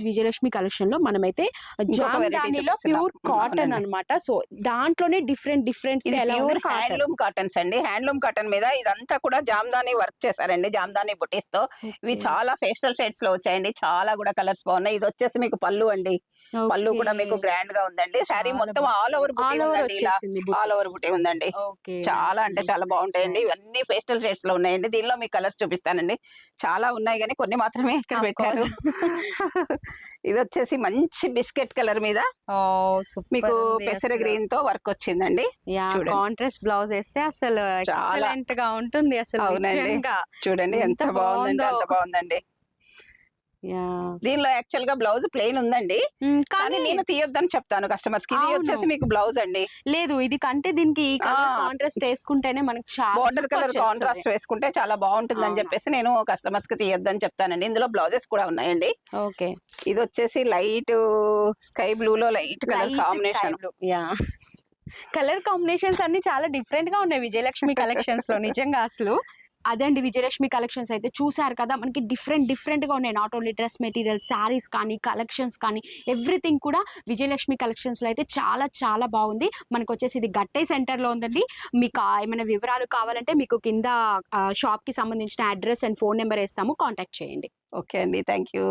Vijayalakshmi collection లో మనమైతే ఇంకొక variety జామ్దానిలో చూపిస్తున్నాం. ప్యూర్ కాటన్ అవునండి. అన్నమాట. సో దాంట్లోనే డిఫరెంట్ ఇది ఎలా ప్యూర్ ఉంది కాటన్. హ్యాండ్లూమ్ కాటన్స్ అండి. హ్యాండ్లూమ్ కాటన్ మీద ఇదంతా కూడా జామ్దాని వర్క్ చేశారండి. జామ్దాని బుటీస్ తో ఇవి చాలా పేస్టల్ షేడ్స్ లో వచ్చాయండి. చాలా కూడా కలర్స్ బాగున్నాయి. ఇది వచ్చేసి మీకు పళ్ళు అండి. పళ్ళు కూడా మీకు గ్రాండ్ గా ఉందండి. శారీ మొత్తం ఆల్ ఓవర్ బుటీ ఉందండి. ఇలా ఆల్ ఓవర్ బుటీ ఉందండి. చాలా అంటే చాలా బాగుంటాయండి. ఇవన్నీ పేస్టల్ షేడ్స్ లో ఉన్నాయండి. దీనిలో మీకు కలర్స్ చూపిస్తానండి. చాలా ఉన్నాయి కానీ కొన్ని మాత్రమే ఇక్కడ పెట్టాను. ఇది వచ్చేసి మంచి బిస్కెట్ కలర్ మీద మీకు పెసర గ్రీన్ తో వర్క్ వచ్చిందండి. చూడండి. కాంట్రాస్ట్ బ్లౌజ్ వేస్తే అసలు ఎక్సలెంట్ గా ఉంటుంది అసలు. అవునండి. నిజంగా. చూడండి ఎంత బాగుందండి. అంత బాగుందండి. దీనిలో యాక్చువల్ గా బ్లౌజ్ ప్లెయిన్ ఉందండి. కానీ నేను తీయొద్దని చెప్తాను కస్టమర్స్ కి. ఇది వచ్చేసి మీకు బ్లౌజ్ అండి. లేదు ఇది కంటే దీనికి కాంట్రాస్ట్ వేసుకుంటేనే మనకి చాలా బార్డర్ కలర్ కాంట్రాస్ట్ వేసుకుంటే చాలా బాగుంటుంది అని చెప్పేసి నేను కస్టమర్స్ కి తీయొద్దని చెప్తానండి. ఇందులో బ్లౌజెస్ కూడా ఉన్నాయండి. ఓకే. ఇది వచ్చేసి లైట్ స్కై బ్లూ లో light colour combination. Colour combinations అన్ని చాలా డిఫరెంట్ గా ఉన్నాయి విజయలక్ష్మి కలెక్షన్స్ లో. నిజంగా అసలు అదే అండి విజయలక్ష్మి కలెక్షన్స్ అయితే చూసారు కదా, మనకి డిఫరెంట్ గా ఉన్నాయి. Not only dress material, saris కానీ కలెక్షన్స్ కానీ ఎవ్రీథింగ్ కూడా విజయలక్ష్మి కలెక్షన్స్ లో అయితే చాలా బాగుంది. మనకు వచ్చేసి ఇది గట్టై సెంటర్ లో ఉందండి. మీకు ఏమైనా వివరాలు కావాలంటే మీకు కింద షాప్ కి సంబంధించిన అడ్రస్ అండ్ ఫోన్ నెంబర్ వేస్తాము, కాంటాక్ట్ చేయండి. ఓకే అండి, థ్యాంక్ యూ.